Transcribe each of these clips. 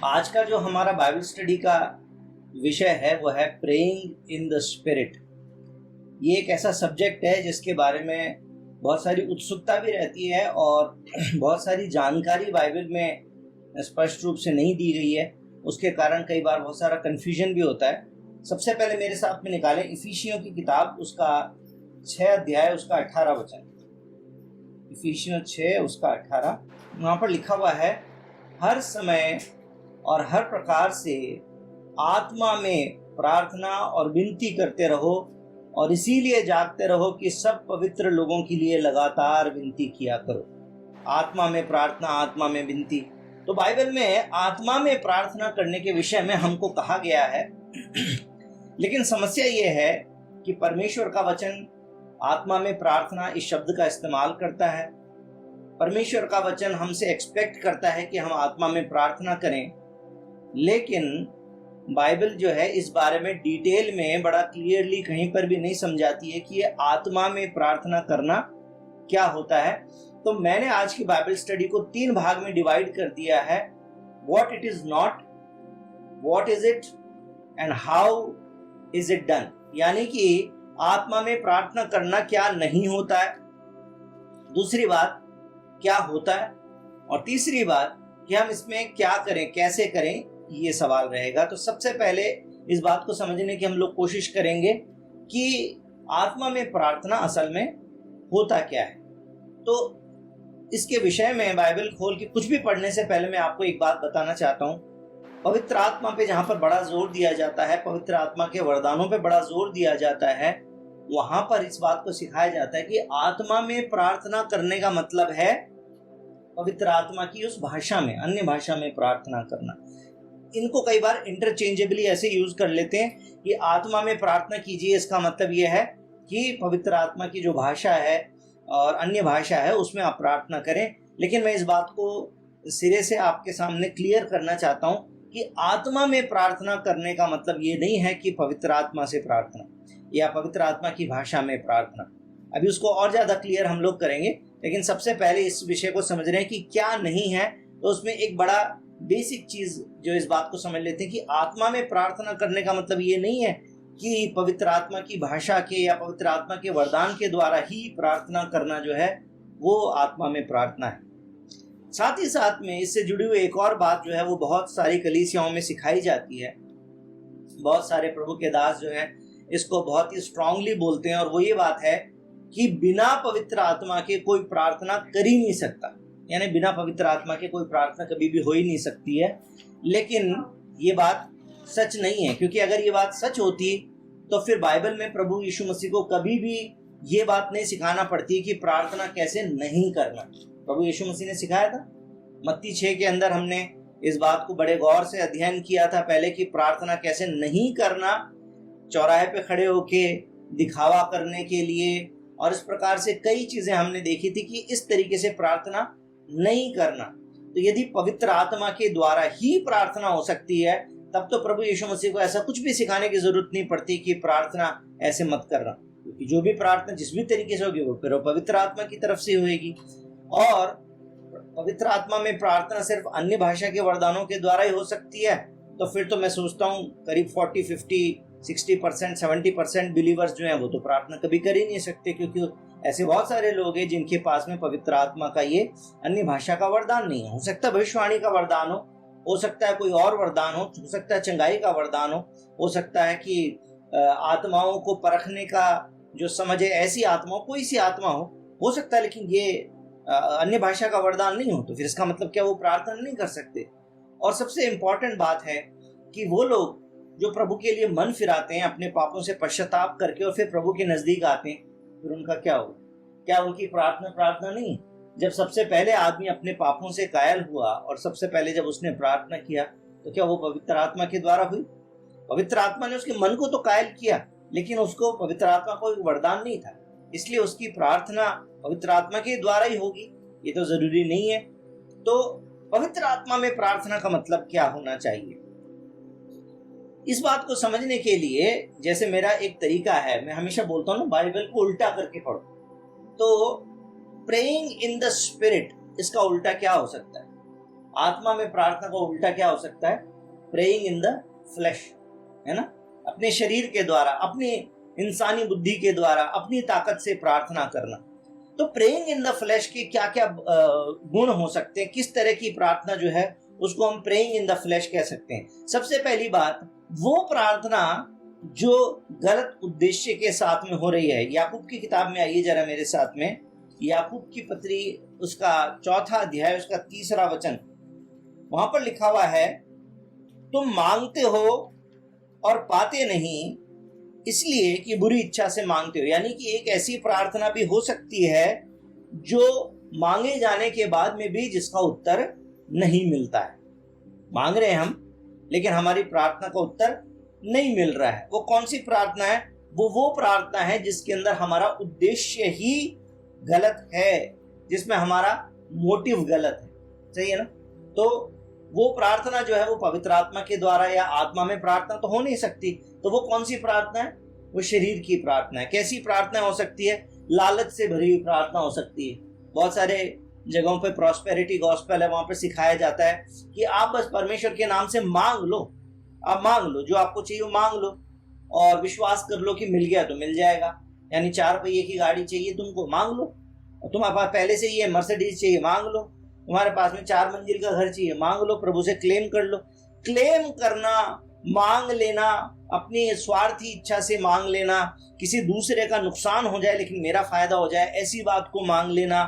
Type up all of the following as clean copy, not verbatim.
आज का जो हमारा बाइबल स्टडी का विषय है वो है प्रेइंग इन द स्पिरिट। ये एक ऐसा सब्जेक्ट है जिसके बारे में बहुत सारी उत्सुकता भी रहती है और बहुत सारी जानकारी बाइबल में स्पष्ट रूप से नहीं दी गई है। उसके कारण कई बार बहुत सारा कन्फ्यूजन भी होता है। सबसे पहले मेरे साथ में निकालें इफिसियों की किताब, उसका 6 अध्याय, उसका 18 वचन। इफिसियों 6 उसका 18, वहाँ पर लिखा हुआ है, हर समय और हर प्रकार से आत्मा में प्रार्थना और विनती करते रहो और इसीलिए जागते रहो कि सब पवित्र लोगों के लिए लगातार विनती किया करो। आत्मा में प्रार्थना, आत्मा में विनती। तो बाइबल में आत्मा में प्रार्थना करने के विषय में हमको कहा गया है। लेकिन समस्या ये है कि परमेश्वर का वचन आत्मा में प्रार्थना इस शब्द का इस्तेमाल करता है। परमेश्वर का वचन हमसे एक्सपेक्ट करता है कि हम आत्मा में प्रार्थना करें, लेकिन बाइबल जो है इस बारे में डिटेल में बड़ा क्लियरली कहीं पर भी नहीं समझाती है कि ये आत्मा में प्रार्थना करना क्या होता है। तो मैंने आज की बाइबल स्टडी को 3 भाग में डिवाइड कर दिया है। What it is not, what is it and how is it done. यानी कि आत्मा में प्रार्थना करना क्या नहीं होता है, दूसरी बात क्या होता है, और तीसरी बात कि हम इसमें क्या करें, कैसे करें, ये सवाल रहेगा। तो सबसे पहले इस बात को समझने की हम लोग कोशिश करेंगे कि आत्मा में प्रार्थना असल में होता क्या है। तो इसके विषय में बाइबल खोल के कुछ भी पढ़ने से पहले मैं आपको एक बात बताना चाहता हूँ। पवित्र आत्मा पे जहाँ पर बड़ा जोर दिया जाता है, पवित्र आत्मा के वरदानों पे बड़ा जोर दिया जाता है, वहां पर इस बात को सिखाया जाता है कि आत्मा में प्रार्थना करने का मतलब है पवित्र आत्मा की उस भाषा में, अन्य भाषा में प्रार्थना करना। इनको कई बार इंटरचेंजेबली ऐसे यूज कर लेते हैं कि आत्मा में प्रार्थना कीजिए, इसका मतलब यह है कि पवित्र आत्मा की जो भाषा है और अन्य भाषा है उसमें आप प्रार्थना करें। लेकिन मैं इस बात को सिरे से आपके सामने क्लियर करना चाहता हूं कि आत्मा में प्रार्थना करने का मतलब ये नहीं है कि पवित्र आत्मा से प्रार्थना या पवित्र आत्मा की भाषा में प्रार्थना। अभी उसको और ज्यादा क्लियर हम लोग करेंगे, लेकिन सबसे पहले इस विषय को समझ रहे हैं कि क्या नहीं है। तो उसमें एक बड़ा बेसिक चीज जो इस बात को समझ लेते हैं कि आत्मा में प्रार्थना करने का मतलब ये नहीं है कि पवित्र आत्मा की भाषा के या पवित्र आत्मा के वरदान के द्वारा ही प्रार्थना करना जो है वो आत्मा में प्रार्थना है। साथ ही साथ में इससे जुड़ी हुई एक और बात जो है वो बहुत सारी कलीसियाओं में सिखाई जाती है। बहुत सारे प्रभु के दास जो है इसको बहुत ही स्ट्रांगली बोलते हैं, और वो ये बात है कि बिना पवित्र आत्मा के कोई प्रार्थना कर ही नहीं सकता। यानी बिना पवित्र आत्मा के कोई प्रार्थना कभी भी हो ही नहीं सकती है। लेकिन ये बात सच नहीं है, क्योंकि अगर ये बात सच होती तो फिर बाइबल में प्रभु यीशु मसीह को कभी भी ये बात नहीं सिखाना पड़ती कि प्रार्थना कैसे नहीं करना। प्रभु यीशु मसीह ने सिखाया था। मत्ती 6 के अंदर हमने इस बात को बड़े गौर से अध्ययन किया था पहले कि प्रार्थना कैसे नहीं करना, चौराहे पे खड़े होके दिखावा करने के लिए, और इस प्रकार से कई चीजें हमने देखी थी कि इस तरीके से प्रार्थना नहीं करना। तो यदि पवित्र आत्मा के द्वारा ही प्रार्थना हो सकती है तब तो प्रभु यीशु मसीह को ऐसा कुछ भी सिखाने की जरूरत नहीं पड़ती कि प्रार्थना ऐसे मत करना, क्योंकि जो भी प्रार्थना जिस भी तरीके से होगी वो फिर पवित्र आत्मा की तरफ से होगी। और पवित्र आत्मा में प्रार्थना सिर्फ अन्य भाषा के वरदानों के द्वारा ही हो सकती है, तो फिर तो मैं सोचता हूँ करीब 40, 50, 60%, 70% बिलीवर्स जो हैं वो तो प्रार्थना कभी कर ही नहीं सकते, क्योंकि ऐसे बहुत सारे लोग हैं जिनके पास में पवित्र आत्मा का ये अन्य भाषा का वरदान नहीं है। हो सकता है भविष्यवाणी का वरदान हो सकता है कोई और वरदान हो सकता है चंगाई का वरदान हो सकता है कि आत्माओं को परखने का जो समझ है ऐसी आत्मा, कोई सी आत्मा हो सकता है, लेकिन ये अन्य भाषा का वरदान नहीं हो, तो फिर इसका मतलब क्या वो प्रार्थना नहीं कर सकते। और सबसे इम्पोर्टेंट बात है कि वो लोग जो प्रभु के लिए मन फिराते हैं, अपने पापों से पश्चाताप करके और फिर प्रभु के नजदीक आते हैं, फिर उनका क्या होगा? क्या उनकी प्रार्थना नहीं? जब सबसे पहले आदमी अपने पापों से कायल हुआ और सबसे पहले जब उसने प्रार्थना किया तो क्या वो पवित्र आत्मा के द्वारा हुई? पवित्र आत्मा ने उसके मन को तो कायल किया, लेकिन उसको पवित्र आत्मा को वरदान नहीं था, इसलिए उसकी प्रार्थना पवित्र आत्मा के द्वारा ही होगी, ये तो जरूरी नहीं है। तो पवित्र आत्मा में प्रार्थना का मतलब क्या होना चाहिए? इस बात को समझने के लिए जैसे मेरा एक तरीका है, मैं हमेशा बोलता हूँ बाइबल को उल्टा करके पढ़ो। तो प्रेइंग इन द स्पिरिट, इसका उल्टा क्या हो सकता है? आत्मा में प्रार्थना का उल्टा क्या हो सकता है? प्रेइंग इन द फ्लैश, है ना, अपने शरीर के द्वारा, अपनी इंसानी बुद्धि के द्वारा, अपनी ताकत से प्रार्थना करना। तो प्रेइंग इन द फ्लैश के क्या क्या गुण हो सकते हैं, किस तरह की प्रार्थना जो है उसको हम प्रेइंग इन द फ्लैश कह सकते हैं। सबसे पहली बात, वो प्रार्थना जो गलत उद्देश्य के साथ में हो रही है। याकूब की किताब में आइए जरा मेरे साथ में, याकूब की पत्री उसका 4 अध्याय उसका 3 वचन, वहां पर लिखा हुआ है, तुम मांगते हो और पाते नहीं इसलिए कि बुरी इच्छा से मांगते हो। यानी कि एक ऐसी प्रार्थना भी हो सकती है जो मांगे जाने के बाद में भी जिसका उत्तर नहीं मिलता है। मांग रहे हैं हम, लेकिन हमारी प्रार्थना का उत्तर नहीं मिल रहा है। वो कौन सी प्रार्थना है? वो प्रार्थना है जिसके अंदर हमारा उद्देश्य ही गलत है, जिसमें हमारा मोटिव गलत है। सही है ना? तो वो प्रार्थना जो है वो पवित्र आत्मा के द्वारा या आत्मा में प्रार्थना तो हो नहीं सकती। तो वो कौन सी प्रार्थना है? वो शरीर की प्रार्थना है। कैसी प्रार्थना हो सकती है? लालच से भरी हुई प्रार्थना हो सकती है। बहुत सारे जगहों पे प्रॉस्पेरिटी गॉस्पेल है, वहां पे सिखाया जाता है कि आप बस परमेश्वर के नाम से मांग लो, आप मांग लो, जो आपको चाहिए वो मांग लो और विश्वास कर लो कि मिल गया तो मिल जाएगा। यानी 4 पहिए की गाड़ी चाहिए तुमको, मांग लो। तुम्हारे पास पहले से ये मर्सिडीज चाहिए, मांग लो। तुम्हारे पास में 4 मंजिल का घर चाहिए, मांग लो, प्रभु से क्लेम कर लो। क्लेम करना, मांग लेना, अपनी स्वार्थी इच्छा से मांग लेना, किसी दूसरे का नुकसान हो जाए लेकिन मेरा फायदा हो जाए, ऐसी बात को मांग लेना,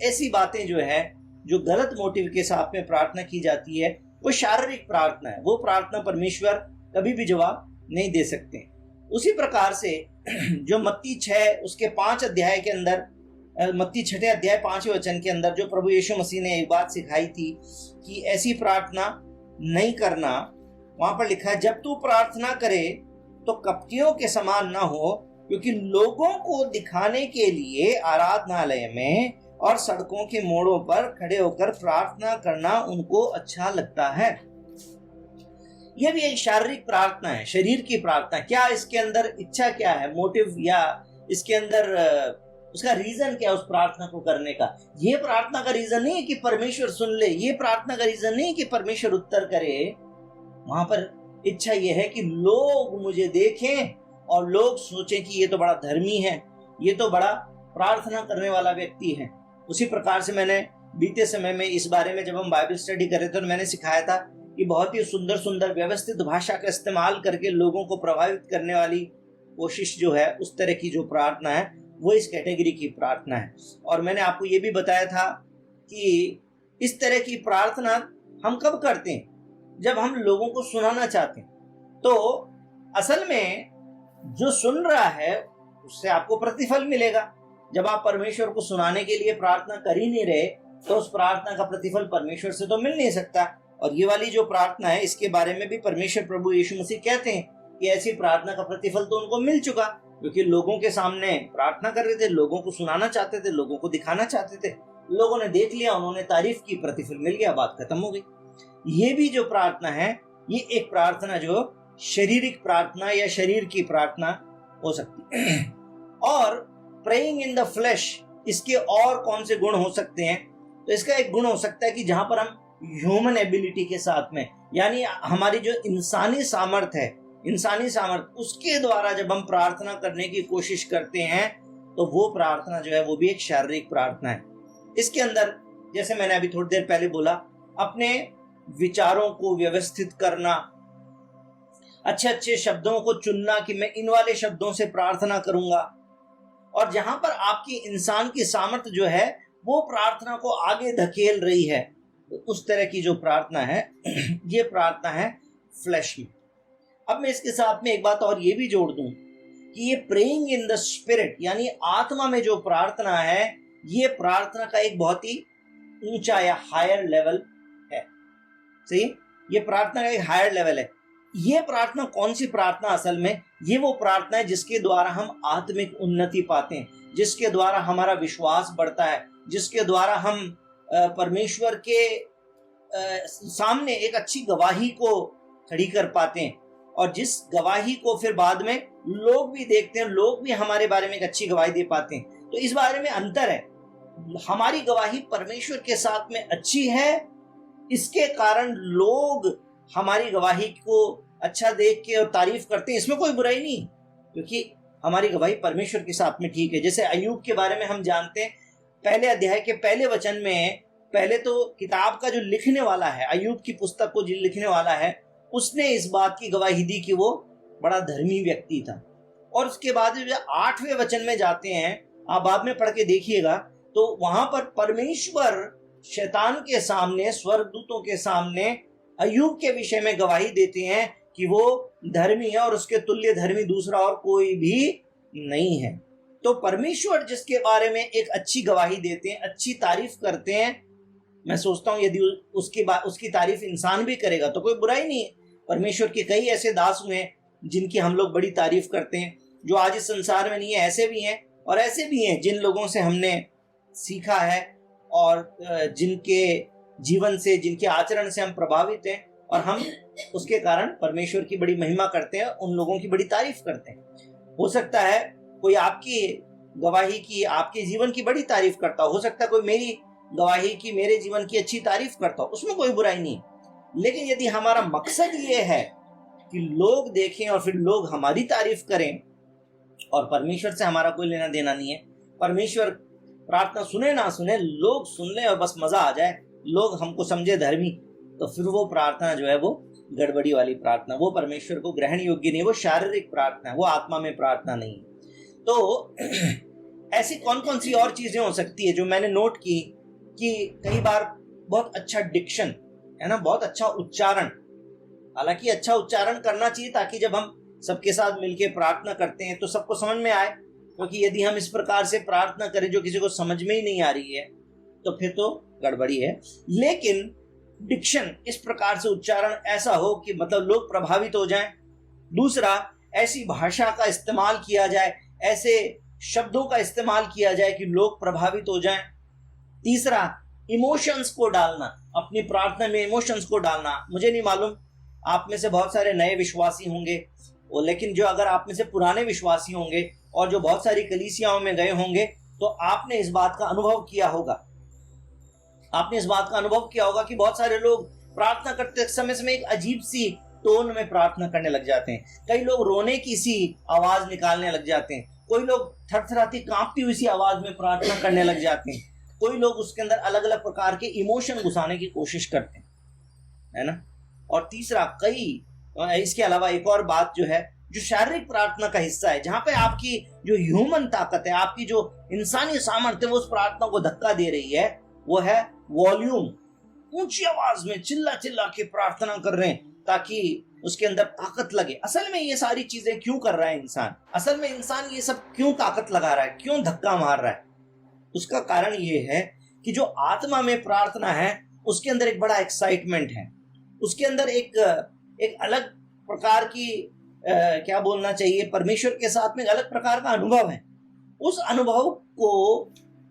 ऐसी बातें जो है, जो गलत मोटिव के साथ में प्रार्थना की जाती है, वो शारीरिक प्रार्थना है। वो प्रार्थना परमेश्वर कभी भी जवाब नहीं दे सकते। उसी प्रकार से जो मत्ती 6 उसके 5 अध्याय के अंदर, मत्ती 6 अध्याय 5 वचन के अंदर जो प्रभु यीशु मसीह ने एक बात सिखाई थी कि ऐसी प्रार्थना नहीं करना, वहां पर लिखा है, जब तू प्रार्थना करे तो कपटियों के समान ना हो, क्योंकि लोगों को दिखाने के लिए आराधनालय में और सड़कों के मोड़ों पर खड़े होकर प्रार्थना करना उनको अच्छा लगता है। यह भी एक शारीरिक प्रार्थना है, शरीर की प्रार्थना। क्या इसके अंदर इच्छा क्या है, मोटिव, या इसके अंदर उसका रीजन क्या है उस प्रार्थना को करने का? ये प्रार्थना का रीजन नहीं है कि परमेश्वर सुन ले, ये प्रार्थना का रीजन नहीं है कि परमेश्वर उत्तर करे। वहां पर इच्छा यह है कि लोग मुझे देखें और लोग सोचें कि ये तो बड़ा धर्मी है, ये तो बड़ा प्रार्थना करने वाला व्यक्ति है। उसी प्रकार से मैंने बीते समय में इस बारे में जब हम बाइबल स्टडी कर रहे थे तो मैंने सिखाया था कि बहुत ही सुंदर सुंदर व्यवस्थित भाषा का इस्तेमाल करके लोगों को प्रभावित करने वाली कोशिश जो है, उस तरह की जो प्रार्थना है वो इस कैटेगरी की प्रार्थना है। और मैंने आपको ये भी बताया था कि इस तरह की प्रार्थना हम कब करते हैं? जब हम लोगों को सुनाना चाहते हैं। तो असल में जो सुन रहा है उससे आपको प्रतिफल मिलेगा। जब आप परमेश्वर को सुनाने के लिए प्रार्थना कर ही नहीं रहे तो उस प्रार्थना का प्रतिफल परमेश्वर से तो मिल नहीं सकता। और ये वाली जो प्रार्थना है, इसके बारे में भी परमेश्वर प्रभु यीशु मसीह कहते हैं कि ऐसी प्रार्थना का प्रतिफल तो उनको मिल चुका, क्योंकि लोगों के सामने प्रार्थना कर रहे थे, लोगों को सुनाना चाहते थे, लोगों को दिखाना चाहते थे, लोगों ने देख लिया, उन्होंने तारीफ की, प्रतिफल मिल गया, बात खत्म हो गई। ये भी जो प्रार्थना है, ये एक प्रार्थना जो शारीरिक प्रार्थना या शरीर की प्रार्थना हो सकती है। और प्रेइंग इन द फ्लैश, इसके और कौन से गुण हो सकते हैं? तो इसका एक गुण हो सकता है कि जहां पर हम ह्यूमन एबिलिटी के साथ में, यानी हमारी जो इंसानी सामर्थ है, इंसानी सामर्थ, उसके द्वारा जब हम प्रार्थना करने की कोशिश करते हैं तो वो प्रार्थना जो है वो भी एक शारीरिक प्रार्थना है। इसके अंदर, जैसे मैंने अभी थोड़ी देर पहले बोला, अपने विचारों को व्यवस्थित करना, अच्छे अच्छे शब्दों को चुनना कि मैं इन वाले शब्दों से प्रार्थना करूंगा। और जहां पर आपकी इंसान की सामर्थ्य जो है वो प्रार्थना को आगे धकेल रही है, तो उस तरह की जो प्रार्थना है ये प्रार्थना है फ्लैश में। अब मैं इसके साथ में एक बात और ये भी जोड़ दूं कि ये प्रेइंग इन द स्पिरिट, यानी आत्मा में जो प्रार्थना है, ये प्रार्थना का एक बहुत ही ऊंचा या हायर लेवल है। सही, ये प्रार्थना का एक हायर लेवल है। ये प्रार्थना कौन सी प्रार्थना? असल में ये वो प्रार्थना है जिसके द्वारा हम आत्मिक उन्नति पाते हैं, जिसके द्वारा हमारा विश्वास बढ़ता है, जिसके द्वारा हम परमेश्वर के सामने एक अच्छी गवाही को खड़ी कर पाते हैं, और जिस गवाही को फिर बाद में लोग भी देखते हैं, लोग भी हमारे बारे में एक अच्छी गवाही दे पाते हैं। तो इस बारे में अंतर है, हमारी गवाही परमेश्वर के साथ में अच्छी है इसके कारण लोग हमारी गवाही को अच्छा देख के और तारीफ करते हैं, इसमें कोई बुराई नहीं, क्योंकि हमारी गवाही परमेश्वर के साथ में ठीक है। जैसे अय्यूब के बारे में हम जानते हैं, पहले अध्याय के पहले वचन में, पहले तो किताब का जो लिखने वाला है, अय्यूब की पुस्तक को जो लिखने वाला है, उसने इस बात की गवाही दी कि वो बड़ा धर्मी व्यक्ति था। और उसके बाद जो 8वें वचन में जाते हैं, आप बाद में पढ़ के देखिएगा, तो वहां पर परमेश्वर शैतान के सामने, स्वर्गदूतों के सामने अय्यूब के विषय में गवाही देते हैं कि वो धर्मी है और उसके तुल्य धर्मी दूसरा और कोई भी नहीं है। तो परमेश्वर जिसके बारे में एक अच्छी गवाही देते हैं, अच्छी तारीफ करते हैं, मैं सोचता हूं यदि उसकी तारीफ इंसान भी करेगा तो कोई बुराई नहीं है। परमेश्वर के कई ऐसे दास हुए हैं जिनकी हम लोग बड़ी तारीफ करते हैं, जो आज इस संसार में नहीं है, ऐसे भी हैं। और ऐसे भी हैं जिन लोगों से हमने सीखा है और जिनके जीवन से, जिनके आचरण से हम प्रभावित हैं, और हम उसके कारण परमेश्वर की बड़ी महिमा करते हैं, उन लोगों की बड़ी तारीफ करते हैं। हो सकता है कोई आपकी गवाही की, आपके जीवन की बड़ी तारीफ करता हो सकता है कोई मेरी गवाही की, मेरे जीवन की अच्छी तारीफ करता हो, उसमें कोई बुराई नहीं। लेकिन यदि हमारा मकसद ये है कि लोग देखें और फिर लोग हमारी तारीफ करें, और परमेश्वर से हमारा कोई लेना देना नहीं है, परमेश्वर प्रार्थना सुने ना सुने, लोग सुन ले और बस मजा आ जाए, लोग हमको समझे धर्मी, तो फिर वो प्रार्थना जो है वो गड़बड़ी वाली प्रार्थना, वो परमेश्वर को ग्रहण योग्य नहीं, वो शारीरिक प्रार्थना है, वो आत्मा में प्रार्थना नहीं। तो ऐसी कौन कौन सी और चीजें हो सकती है जो मैंने नोट की, कि कई बार बहुत अच्छा डिक्शन है ना, बहुत अच्छा उच्चारण, हालांकि अच्छा उच्चारण करना चाहिए ताकि जब हम सबके साथ मिलकर प्रार्थना करते हैं तो सबको समझ में आए, क्योंकि यदि हम इस प्रकार से प्रार्थना करें जो किसी को समझ में ही नहीं आ रही है तो फिर तो गड़बड़ी है। लेकिन डिक्शन, इस प्रकार से उच्चारण ऐसा हो कि मतलब लोग प्रभावित हो जाएं। दूसरा, ऐसी भाषा का इस्तेमाल किया जाए, ऐसे शब्दों का इस्तेमाल किया जाए कि लोग प्रभावित हो जाएं। तीसरा, इमोशंस को डालना, अपनी प्रार्थना में इमोशंस को डालना। मुझे नहीं मालूम, आप में से बहुत सारे नए विश्वासी होंगे, लेकिन जो अगर आप में से पुराने विश्वासी होंगे और जो बहुत सारी कलीसियाओं में गए होंगे, तो आपने इस बात का अनुभव किया होगा, आपने इस बात का अनुभव किया होगा कि बहुत सारे लोग प्रार्थना करते समय एक अजीब सी टोन में प्रार्थना करने लग जाते हैं। कई लोग रोने की सी आवाज निकालने लग जाते हैं, कोई लोग थरथराती कांपती हुई सी आवाज में प्रार्थना करने लग जाते हैं, कोई लोग उसके अंदर अलग अलग प्रकार के इमोशन घुसाने की कोशिश करते हैं, है ना। और तीसरा, इसके अलावा एक और बात जो है, जो शारीरिक प्रार्थना का हिस्सा है, जहां पे आपकी जो ह्यूमन ताकत है, आपकी जो इंसानी सामर्थ्य वो उस प्रार्थना को धक्का दे रही है, वो है वॉल्यूम। ऊंची आवाज में चिल्ला चिल्ला के प्रार्थना कर रहे हैं ताकि उसके अंदर ताकत लगे। असल में ये सारी चीजें क्यों कर रहा है इंसान, असल में इंसान ये सब क्यों ताकत लगा रहा है, क्यों धक्का मार रहा है? उसका कारण ये है कि जो आत्मा में प्रार्थना है उसके अंदर एक बड़ा एक्साइटमेंट है, उसके अंदर एक अलग प्रकार की क्या बोलना चाहिए, परमेश्वर के साथ में एक अलग प्रकार का अनुभव है। उस अनुभव को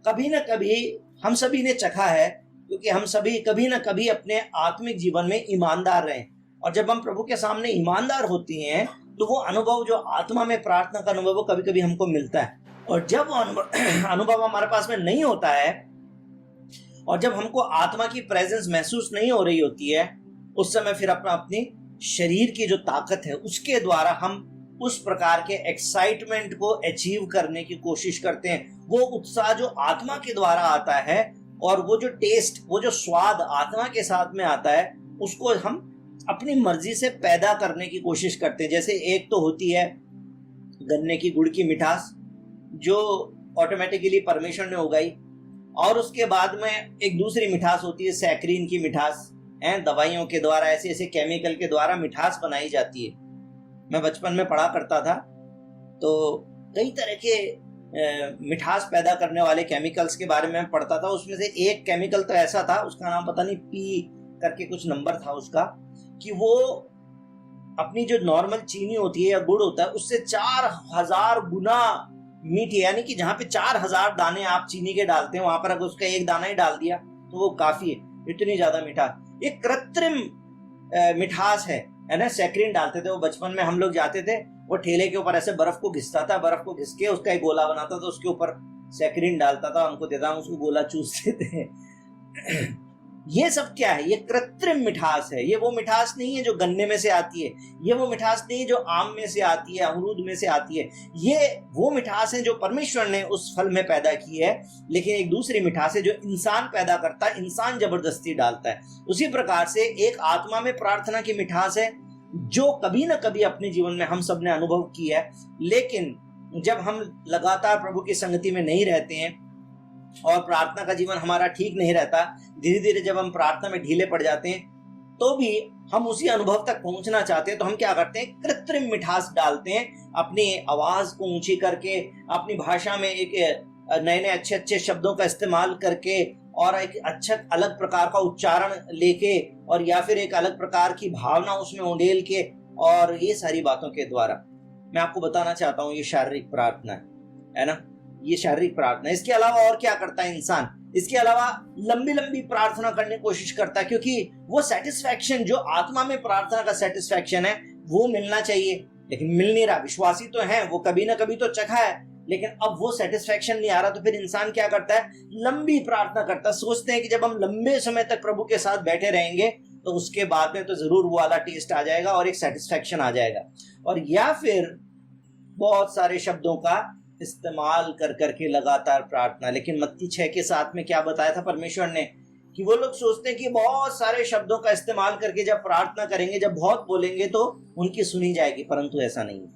कभी ना कभी हम सभी ने चखा है, क्योंकि हम सभी कभी ना कभी अपने आत्मिक जीवन में ईमानदार रहे, और जब हम प्रभु के सामने ईमानदार होते हैं तो वो अनुभव, जो आत्मा में प्रार्थना का अनुभव, वो कभी कभी हमको मिलता है। और जब वो अनुभव हमारे पास में नहीं होता है, और जब हमको आत्मा की प्रेजेंस महसूस नहीं हो रही होती है, उस समय फिर अपनी शरीर की जो ताकत है उसके द्वारा हम उस प्रकार के एक्साइटमेंट को अचीव करने की कोशिश करते हैं। वो उत्साह जो आत्मा के द्वारा आता है, और वो जो टेस्ट, वो जो स्वाद आत्मा के साथ में आता है, उसको हम अपनी मर्जी से पैदा करने की कोशिश करते हैं। जैसे एक तो होती है गन्ने की गुड़ की मिठास, जो ऑटोमेटिकली परमेश्वर ने उगाई, और उसके बाद में एक दूसरी मिठास होती है सैक्रीन की मिठास, है दवाइयों के द्वारा, ऐसे ऐसे केमिकल के द्वारा मिठास बनाई जाती है। मैं बचपन में पढ़ा करता था, तो कई तरह के मिठास पैदा करने वाले केमिकल्स के बारे में पढ़ता था। उसमें से एक केमिकल तो ऐसा था, उसका नाम पता नहीं, पी करके कुछ नंबर था उसका, कि वो अपनी जो नॉर्मल चीनी होती है या गुड़ होता है उससे 4000 गुना मीठी, यानी कि जहाँ पे 4000 दाने आप चीनी के डालते हैं, वहां पर अगर उसका एक दाना ही डाल दिया तो वो काफी है, इतनी ज्यादा मीठा। एक कृत्रिम मिठास है ना, सैक्रीन डालते थे वो। बचपन में हम लोग जाते थे, वो ठेले के ऊपर ऐसे बर्फ को घिसता था, बर्फ को घिस के उसका एक गोला बनाता था, उसके ऊपर सैक्रीन डालता था, हमको देता, हम उसको गोला चूसते थे। ये सब क्या है? ये कृत्रिम मिठास है। ये वो मिठास नहीं है जो गन्ने में से आती है, ये वो मिठास नहीं है जो आम में से आती है, अमरूद में से आती है। ये वो मिठास है जो परमेश्वर ने उस फल में पैदा की है। लेकिन एक दूसरी मिठास है जो इंसान पैदा करता है, इंसान जबरदस्ती डालता है। उसी प्रकार से एक आत्मा में प्रार्थना की मिठास है जो कभी ना कभी अपने जीवन में हम सब ने अनुभव की है। लेकिन जब हम लगातार प्रभु की संगति में नहीं रहते हैं और प्रार्थना का जीवन हमारा ठीक नहीं रहता, धीरे धीरे जब हम प्रार्थना में ढीले पड़ जाते हैं, तो भी हम उसी अनुभव तक पहुंचना चाहते हैं, तो हम क्या करते हैं? कृत्रिम मिठास डालते हैं, अपनी आवाज को ऊंची करके, अपनी भाषा में एक नए नए अच्छे अच्छे शब्दों का इस्तेमाल करके, और एक अच्छा अलग प्रकार का उच्चारण लेके, और या फिर एक अलग प्रकार की भावना उसमें उंडेल के, और ये सारी बातों के द्वारा मैं आपको बताना चाहता हूँ ये शारीरिक प्रार्थना है ना। ये शारीरिक प्रार्थना। इसके अलावा और क्या करता है इंसान? इसके अलावा लंबी लंबी प्रार्थना करने की कोशिश करता है, क्योंकि वो सेटिस्फैक्शन जो आत्मा में प्रार्थना का सेटिस्फैक्शन है वो मिलना चाहिए, लेकिन मिल नहीं रहा। विश्वासी तो है, वो कभी ना कभी तो चखा है, लेकिन अब वो सेटिस्फैक्शन नहीं आ रहा। तो फिर इंसान क्या करता है? लंबी प्रार्थना करता है। सोचते हैं कि जब हम लंबे समय तक प्रभु के साथ बैठे रहेंगे तो उसके बाद में तो जरूर वो वाला टेस्ट आ जाएगा और एक सेटिस्फैक्शन आ जाएगा। और या फिर बहुत सारे शब्दों का इस्तेमाल कर करके लगातार प्रार्थना। लेकिन मत्ती 6 के 7 में क्या बताया था परमेश्वर ने? कि वो लोग सोचते हैं कि बहुत सारे शब्दों का इस्तेमाल करके जब प्रार्थना करेंगे, जब बहुत बोलेंगे तो उनकी सुनी जाएगी, परंतु ऐसा नहीं है।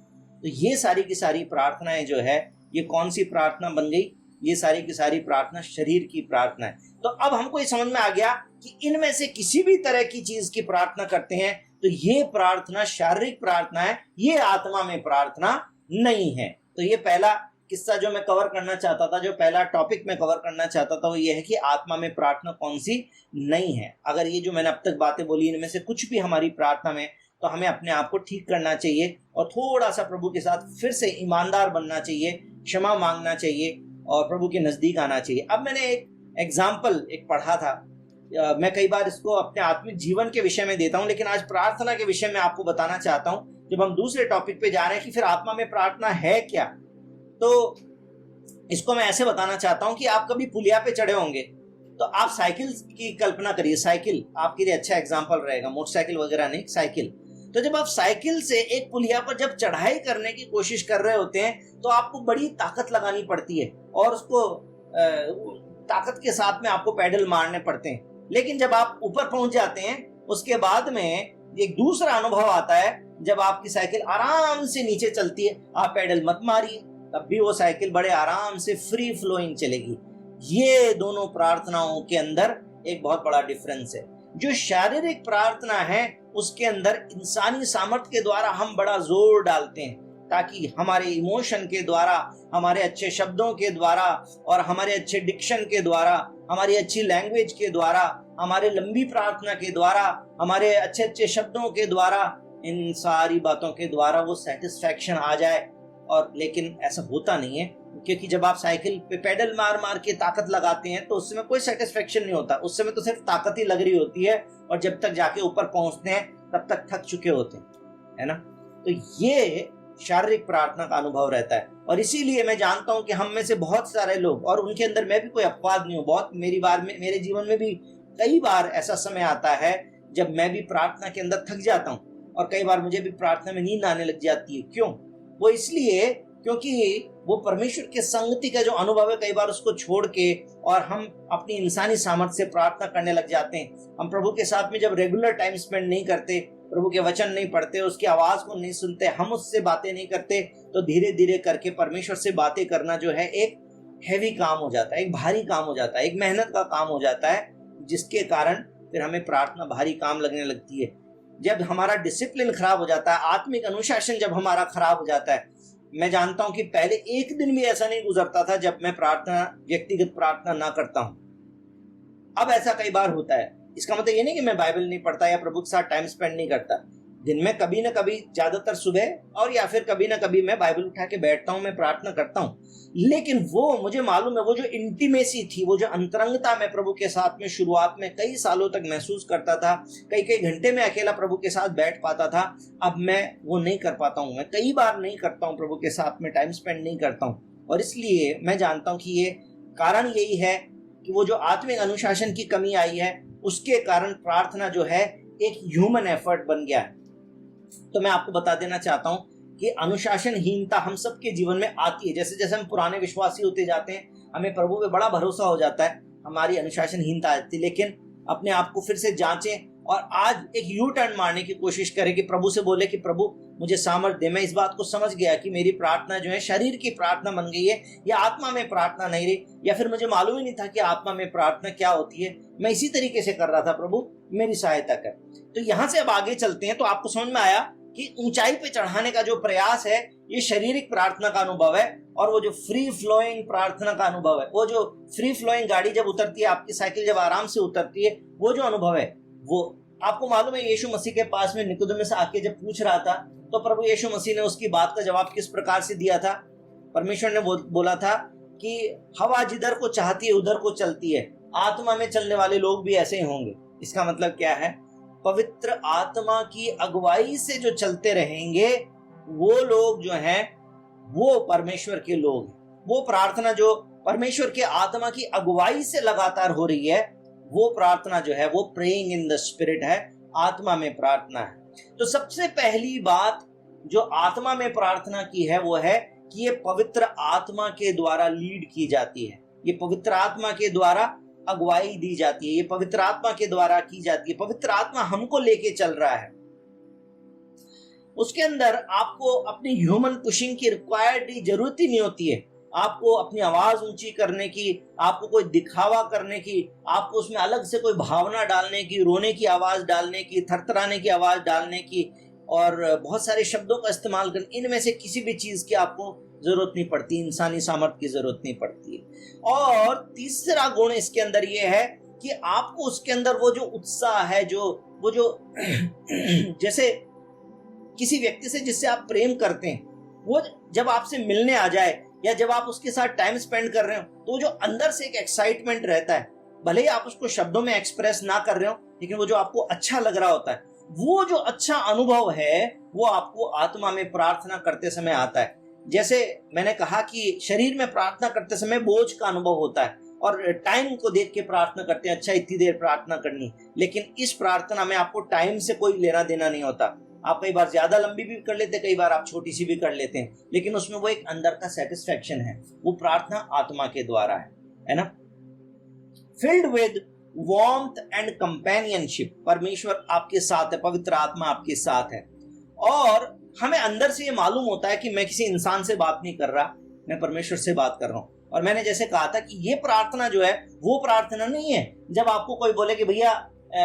तो ये सारी की सारी प्रार्थनाएं जो है, ये कौन सी प्रार्थना बन गई? ये सारी की सारी प्रार्थना शरीर की प्रार्थना है। तो अब हमको ये समझ में आ गया कि इनमें से किसी भी तरह की चीज की प्रार्थना करते हैं तो ये प्रार्थना शारीरिक प्रार्थना है, ये आत्मा में प्रार्थना नहीं है। तो ये पहला किस्सा जो मैं कवर करना चाहता था, जो पहला टॉपिक मैं कवर करना चाहता था, वो ये है कि आत्मा में प्रार्थना कौन सी नहीं है। अगर ये जो मैंने अब तक बातें बोली इनमें से कुछ भी हमारी प्रार्थना में, तो हमें अपने आप को ठीक करना चाहिए और थोड़ा सा प्रभु के साथ फिर से ईमानदार बनना चाहिए, क्षमा मांगना चाहिए और प्रभु के नजदीक आना चाहिए। अब मैंने एक एग्जाम्पल पढ़ा था, मैं कई बार इसको अपने आत्मिक जीवन के विषय में देता हूं, लेकिन आज प्रार्थना के विषय में आपको बताना चाहता हूं। जब हम दूसरे टॉपिक पे जा रहे हैं कि फिर आत्मा में प्रार्थना है क्या, तो इसको मैं ऐसे बताना चाहता हूं कि आप कभी पुलिया पे चढ़े होंगे, तो आप साइकिल की कल्पना करिए। साइकिल आपके लिए अच्छा एग्जाम्पल रहेगा, मोटरसाइकिल वगैरह नहीं, साइकिल। तो जब आप साइकिल से एक पुलिया पर जब चढ़ाई करने की कोशिश कर रहे होते हैं तो आपको बड़ी ताकत लगानी पड़ती है और उसको ताकत के साथ में आपको पैडल मारने पड़ते हैं। लेकिन जब आप ऊपर पहुंच जाते हैं उसके बाद में एक दूसरा अनुभव आता है, जब आपकी साइकिल आराम से नीचे चलती है, आप पैडल मत मारिए, तब भी वो साइकिल बड़े आराम से फ्री फ्लोइंग चलेगी। ये दोनों प्रार्थनाओं के अंदर एक बहुत बड़ा डिफरेंस है। जो शारीरिक प्रार्थना है उसके अंदर इंसानी सामर्थ्य के द्वारा हम बड़ा जोर डालते हैं ताकि हमारे इमोशन के द्वारा, हमारे अच्छे शब्दों के द्वारा और हमारे अच्छे डिक्शन के द्वारा, हमारी अच्छी लैंग्वेज के द्वारा, हमारे लंबी प्रार्थना के द्वारा, हमारे अच्छे अच्छे शब्दों के द्वारा, इन सारी बातों के द्वारा वो सेटिस्फैक्शन आ जाए। और लेकिन ऐसा होता नहीं है, क्योंकि जब आप साइकिल पे पेडल मार मार के ताकत लगाते हैं तो उस समय कोई सेटिस्फैक्शन नहीं होता, उस समय तो सिर्फ ताकत ही लग रही होती है और जब तक जाके ऊपर पहुंचते हैं तब तक थक चुके होते हैं, है ना। तो ये शारीरिक प्रार्थना का अनुभव रहता है। और इसीलिए मैं जानता हूं कि हम में से बहुत सारे लोग, और उनके अंदर मैं भी कोई अपवाद नहीं हूँ, बहुत मेरे जीवन में भी कई बार ऐसा समय आता है जब मैं भी प्रार्थना के अंदर थक जाता हूँ और कई बार मुझे भी प्रार्थना में नींद आने लग जाती है। क्यों? वो इसलिए क्योंकि वो परमेश्वर के संगति का जो अनुभव है कई बार उसको छोड़ के और हम अपनी इंसानी सामर्थ्य से प्रार्थना करने लग जाते हैं। हम प्रभु के साथ में जब रेगुलर टाइम स्पेंड नहीं करते, प्रभु के वचन नहीं पढ़ते, उसकी आवाज को नहीं सुनते, हम उससे बातें नहीं करते, तो धीरे धीरे करके परमेश्वर से बातें करना जो है एक हैवी काम हो जाता है, एक भारी काम हो जाता है, एक मेहनत का काम हो जाता है, जिसके कारण फिर हमें प्रार्थना भारी काम लगने लगती है। जब हमारा डिसिप्लिन खराब हो जाता है, आत्मिक अनुशासन जब हमारा खराब हो जाता है, मैं जानता हूं कि पहले एक दिन भी ऐसा नहीं गुजरता था जब मैं प्रार्थना, व्यक्तिगत प्रार्थना ना करता हूं। अब ऐसा कई बार होता है। इसका मतलब ये नहीं कि मैं बाइबल नहीं पढ़ता या प्रभु के साथ टाइम स्पेंड नहीं करता। दिन में कभी ना कभी, ज्यादातर सुबह और या फिर कभी ना कभी मैं बाइबल उठा के बैठता हूं, मैं प्रार्थना करता हूं। लेकिन वो मुझे मालूम है, वो जो इंटीमेसी थी, वो जो अंतरंगता मैं प्रभु के साथ में शुरुआत में कई सालों तक महसूस करता था, कई कई घंटे में अकेला प्रभु के साथ बैठ पाता था, अब मैं वो नहीं कर पाता हूँ। मैं कई बार नहीं करता हूँ, प्रभु के साथ में टाइम स्पेंड नहीं करता हूँ। और इसलिए मैं जानता हूँ कि ये कारण यही है कि वो जो आत्मिक अनुशासन की कमी आई है उसके कारण प्रार्थना जो है एक ह्यूमन एफर्ट बन गया है। तो मैं आपको बता देना चाहता हूं कि अनुशासनहीनता हम सबके जीवन में आती है। जैसे जैसे हम पुराने विश्वासी होते जाते हैं, हमें प्रभु पे बड़ा भरोसा हो जाता है, हमारी अनुशासनहीनता आती है। लेकिन अपने आप को फिर से जांचें और आज एक यू टर्न मारने की कोशिश करें कि प्रभु से बोले कि प्रभु मुझे सामर्थ्य दे। मैं इस बात को समझ गया कि मेरी प्रार्थना जो है शरीर की प्रार्थना बन गई है, या आत्मा में प्रार्थना नहीं रही, या फिर मुझे मालूम ही नहीं था कि आत्मा में प्रार्थना क्या होती है। मैं इसी तरीके से कर रहा था, प्रभु मेरी सहायता कर। तो यहां से अब आगे चलते हैं। तो आपको समझ में आया कि ऊंचाई पे चढ़ाने का जो प्रयास है ये शारीरिक प्रार्थना का अनुभव है, और वो जो फ्री फ्लोइंग प्रार्थना का अनुभव है, वो जो फ्री फ्लोइंग गाड़ी जब उतरती है, आपकी साइकिल जब आराम से उतरती है, वो जो अनुभव है वो आपको मालूम है। यीशु मसीह के पास में निकोदेमुस आके जब पूछ रहा था, तो प्रभु यीशु मसीह ने उसकी बात का जवाब किस प्रकार से दिया था? परमेश्वर ने बोला था कि हवा जिधर को चाहती है उधर को चलती है, आत्मा में चलने वाले लोग भी ऐसे ही होंगे। इसका मतलब क्या है? पवित्र आत्मा की अगुवाई से जो चलते रहेंगे वो लोग जो हैं वो परमेश्वर के लोग हैं। वो प्रार्थना जो परमेश्वर के आत्मा की अगुवाई से लगातार हो रही है, वो प्रार्थना जो है वो प्रेइंग इन द स्पिरिट है, आत्मा में प्रार्थना है। तो सबसे पहली बात जो आत्मा में प्रार्थना की है वो है कि ये पवित्र आत्मा के द्वारा लीड की जाती है, ये पवित्र आत्मा के द्वारा अगुवाई दी जाती है, ये पवित्र आत्मा के द्वारा की जाती है। पवित्र आत्मा हमको लेके चल रहा है। उसके अंदर आपको अपनी ह्यूमन पुशिंग की रिक्वायर्ड जरूरत ही नहीं होती है। आपको अपनी आवाज ऊंची करने की, आपको कोई दिखावा करने की, आपको उसमें अलग से कोई भावना डालने की, रोने की आवाज डालने की, थरथराने की आवाज डालने की, और बहुत सारे शब्दों का इस्तेमाल करने, इनमें से किसी भी चीज की आपको जरूरत नहीं पड़ती, इंसानी सामर्थ्य की जरूरत नहीं पड़ती है। और तीसरा गुण इसके अंदर यह है कि आपको उसके अंदर वो जो उत्साह है, वो जो जैसे किसी व्यक्ति से जिससे आप प्रेम करते हैं, वो जब आपसे मिलने आ जाए या जब आप उसके साथ टाइम स्पेंड कर रहे हो, तो जो अंदर से एक एक्साइटमेंट रहता है, भले ही आप उसको शब्दों में एक्सप्रेस ना कर रहे हो, लेकिन वो जो आपको अच्छा लग रहा होता है, वो जो अच्छा अनुभव है वो आपको आत्मा में प्रार्थना करते समय आता है। जैसे मैंने कहा कि शरीर में प्रार्थना करते समय बोझ का अनुभव होता है और टाइम को देख के प्रार्थना करते हैं, अच्छा इतनी देर प्रार्थना करनी, लेकिन इस प्रार्थना में आपको टाइम से कोई लेना देना नहीं होता। आप कई बार ज्यादा लंबी भी कर लेते हैं, कई बार आप छोटी सी भी कर लेते हैं, लेकिन उसमें वो एक अंदर का सेटिस्फेक्शन है। वो प्रार्थना आत्मा के द्वारा है ना। Filled with warmth and companionship, परमेश्वर आपके साथ है, पवित्र आत्मा आपके साथ है, और हमें अंदर से ये मालूम होता है कि मैं किसी इंसान से बात नहीं कर रहा, मैं परमेश्वर से बात कर रहा हूं। और मैंने जैसे कहा था कि ये प्रार्थना जो है वो प्रार्थना नहीं है जब आपको कोई बोले कि भैया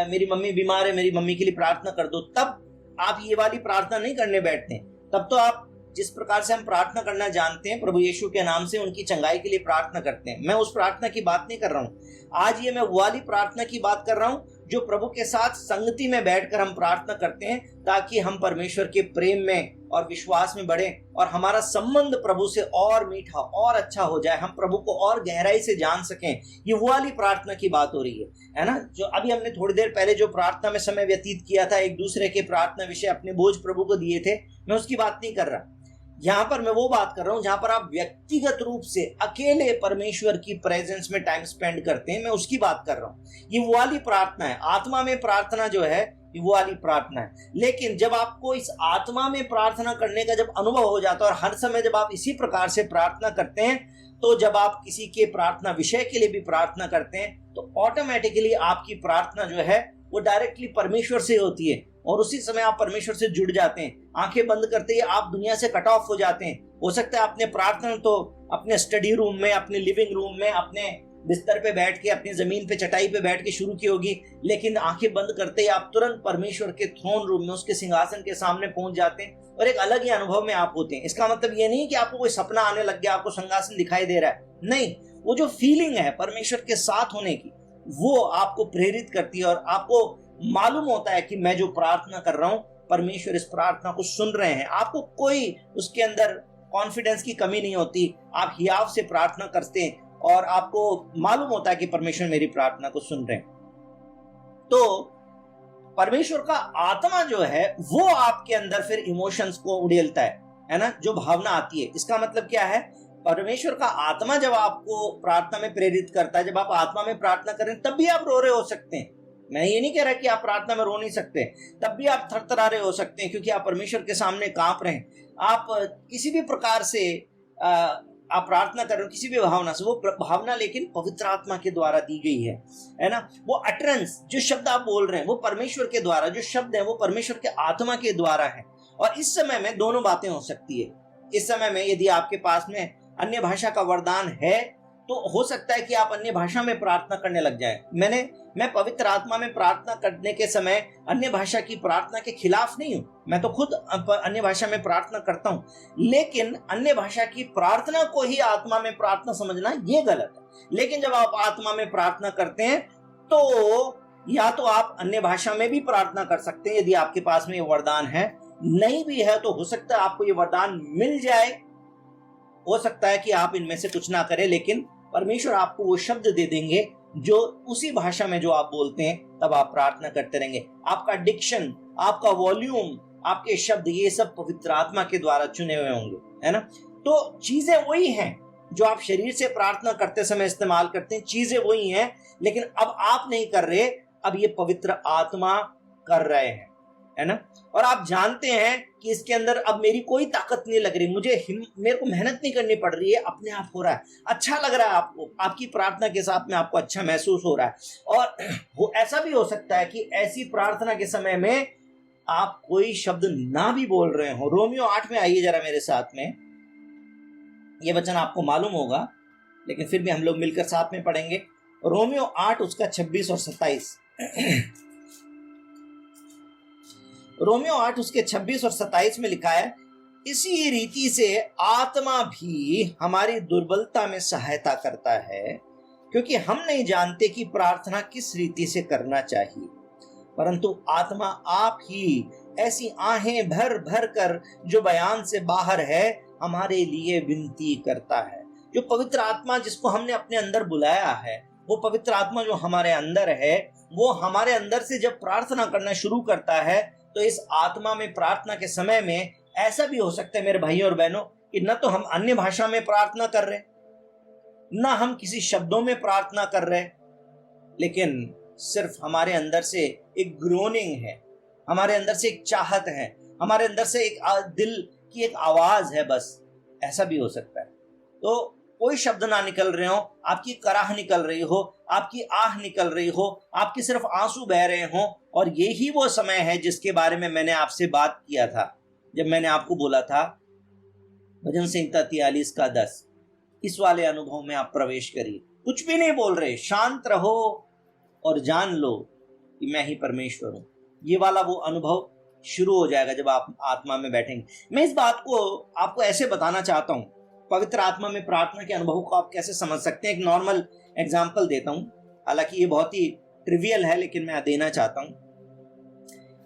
मेरी मम्मी बीमार है, मेरी मम्मी के लिए प्रार्थना कर दो, तब आप ये वाली प्रार्थना नहीं करने बैठते। तब तो आप जिस प्रकार से हम प्रार्थना करना जानते हैं, प्रभु यीशु के नाम से उनकी चंगाई के लिए प्रार्थना करते हैं, मैं उस प्रार्थना की बात नहीं कर रहा हूं। आज ये मैं वो वाली प्रार्थना की बात कर रहा हूं जो प्रभु के साथ संगति में बैठकर हम प्रार्थना करते हैं, ताकि हम परमेश्वर के प्रेम में और विश्वास में बढ़े और हमारा संबंध प्रभु से और मीठा और अच्छा हो जाए, हम प्रभु को और गहराई से जान सकें। ये वो वाली प्रार्थना की बात हो रही है ना। जो अभी हमने थोड़ी देर पहले जो प्रार्थना में समय व्यतीत किया था, एक दूसरे के प्रार्थना विषय अपने बोझ प्रभु को दिए थे, मैं उसकी बात नहीं कर रहा। यहाँ पर मैं वो बात कर रहा हूं जहां पर आप व्यक्तिगत रूप से अकेले परमेश्वर की प्रेजेंस में टाइम स्पेंड करते हैं, मैं उसकी बात कर रहा हूं। ये वो वाली प्रार्थना है, आत्मा में प्रार्थना जो है ये वो वाली प्रार्थना है। लेकिन जब आपको इस आत्मा में प्रार्थना करने का जब अनुभव हो जाता है और हर समय जब आप इसी प्रकार से प्रार्थना करते हैं, तो जब आप किसी के प्रार्थना विषय के लिए भी प्रार्थना करते हैं, तो ऑटोमेटिकली आपकी प्रार्थना जो है वो डायरेक्टली परमेश्वर से होती है, और उसी समय आप परमेश्वर से जुड़ जाते हैं। आंखें बंद करते ही आप दुनिया से कट ऑफ हो जाते हैं। हो सकता है आपने प्रार्थना तो अपने स्टडी रूम में, अपने लिविंग रूम में, अपने बिस्तर पे बैठ के, अपनी जमीन पे चटाई पे बैठ के शुरू की होगी, लेकिन आंखें बंद करते ही आप तुरंत परमेश्वर के थ्रोन रूम में, उसके सिंहासन के सामने पहुंच जाते हैं और एक अलग ही अनुभव में आप होते हैं। इसका मतलब ये नहीं कि आपको कोई सपना आने लग गया, आपको सिंहासन दिखाई दे रहा है, नहीं, वो जो फीलिंग है परमेश्वर के साथ होने की, वो आपको प्रेरित करती है और आपको मालूम होता है कि मैं जो प्रार्थना कर रहा हूं, परमेश्वर इस प्रार्थना को सुन रहे हैं। आपको कोई उसके अंदर कॉन्फिडेंस की कमी नहीं होती, आप हियाव से प्रार्थना करते हैं और आपको मालूम होता है कि परमेश्वर मेरी प्रार्थना को सुन रहे हैं। तो परमेश्वर का आत्मा जो है वो आपके अंदर फिर इमोशंस को उड़ेलता है ना, जो भावना आती है। इसका मतलब क्या है? परमेश्वर का आत्मा जब आपको प्रार्थना में प्रेरित करता है, जब आप आत्मा में प्रार्थना करें, तब भी आप रो रहे हो सकते हैं। मैं ये नहीं कह रहा कि आप प्रार्थना में रो नहीं सकते, तब भी आप थरथरारे हो सकते हैं, क्योंकि आप परमेश्वर के सामने कांप रहे हैं। आप किसी भी प्रकार से आप प्रार्थना कर रहे हो, किसी भी भावना से, वो भावना लेकिन पवित्र आत्मा के द्वारा दी गई है ना। वो अटरेंस, जो शब्द आप बोल रहे हैं वो परमेश्वर के द्वारा, जो शब्द है वो परमेश्वर के आत्मा के द्वारा है। और इस समय में दोनों बातें हो सकती है। इस समय में यदि आपके पास में अन्य भाषा का वरदान है तो हो सकता है कि आप अन्य भाषा में प्रार्थना करने लग जाएं। मैं पवित्र आत्मा में प्रार्थना करने के समय अन्य भाषा की प्रार्थना के खिलाफ नहीं हूं। मैं तो खुद अन्य भाषा में प्रार्थना करता हूं, लेकिन अन्य भाषा की प्रार्थना को ही आत्मा में प्रार्थना समझना ये गलत है। लेकिन जब आप आत्मा में प्रार्थना करते हैं तो या तो आप अन्य भाषा में भी प्रार्थना कर सकते हैं यदि आपके पास में ये वरदान है। नहीं भी है तो हो सकता है आपको ये वरदान मिल जाए। हो सकता है कि आप इनमें से कुछ ना करें, लेकिन परमेश्वर आपको वो शब्द दे देंगे जो उसी भाषा में जो आप बोलते हैं, तब आप प्रार्थना करते रहेंगे। आपका डिक्शन, आपका वॉल्यूम, आपके शब्द, ये सब पवित्र आत्मा के द्वारा चुने हुए होंगे, है ना। तो चीजें वही हैं जो आप शरीर से प्रार्थना करते समय इस्तेमाल करते हैं, चीजें वही हैं, लेकिन अब आप नहीं कर रहे, अब ये पवित्र आत्मा कर रहे हैं, है ना। और आप जानते हैं कि इसके अंदर अब मेरी कोई ताकत नहीं लग रही, मेरे को मेहनत नहीं करनी पड़ रही है, अपने आप हो रहा है, अच्छा लग रहा है आपको, आपकी प्रार्थना के साथ में आपको अच्छा महसूस हो रहा है। और वो ऐसा भी हो सकता है कि ऐसी प्रार्थना के समय में आप कोई शब्द ना भी बोल रहे हो। रोमियो 8 में आइए जरा मेरे साथ में, ये वचन आपको मालूम होगा लेकिन फिर भी हम लोग मिलकर साथ में पढ़ेंगे। रोमियो 8 उसका 26 और 27। रोमियो 8 उसके 26 और 27 में लिखा है, इसी रीति से आत्मा भी हमारी दुर्बलता में सहायता करता है, क्योंकि हम नहीं जानते कि प्रार्थना किस रीति से करना चाहिए, परंतु आत्मा आप ही ऐसी आहें भर भर कर जो बयान से बाहर है हमारे लिए विनती करता है। जो पवित्र आत्मा जिसको हमने अपने अंदर बुलाया है, वो पवित्र आत्मा जो हमारे अंदर है, वो हमारे अंदर से जब प्रार्थना करना शुरू करता है तो इस आत्मा में प्रार्थना के समय में ऐसा भी हो सकता है मेरे भाइयों और बहनों कि न तो हम अन्य भाषा में प्रार्थना कर रहे, न हम किसी शब्दों में प्रार्थना कर रहे, लेकिन सिर्फ हमारे अंदर से एक ग्रोनिंग है, हमारे अंदर से एक चाहत है, हमारे अंदर से एक दिल की एक आवाज है, बस ऐसा भी हो सकता है। तो कोई शब्द ना निकल रहे हो, आपकी कराह निकल रही हो, आपकी आह निकल रही हो, आपकी सिर्फ आंसू बह रहे हो, और यही वो समय है जिसके बारे में मैंने आपसे बात किया था जब मैंने आपको बोला था भजन संहिता 43 का 10, इस वाले अनुभव में आप प्रवेश करिए, कुछ भी नहीं बोल रहे, शांत रहो और जान लो कि मैं ही परमेश्वर हूं। ये वाला वो अनुभव शुरू हो जाएगा जब आप आत्मा में बैठेंगे। मैं इस बात को आपको ऐसे बताना चाहता हूं, पवित्र आत्मा में प्रार्थना के अनुभव को आप कैसे समझ सकते हैं। एक नॉर्मल एग्जाम्पल देता हूं, हालांकि ये बहुत ही ट्रिवियल है लेकिन मैं देना चाहता हूं।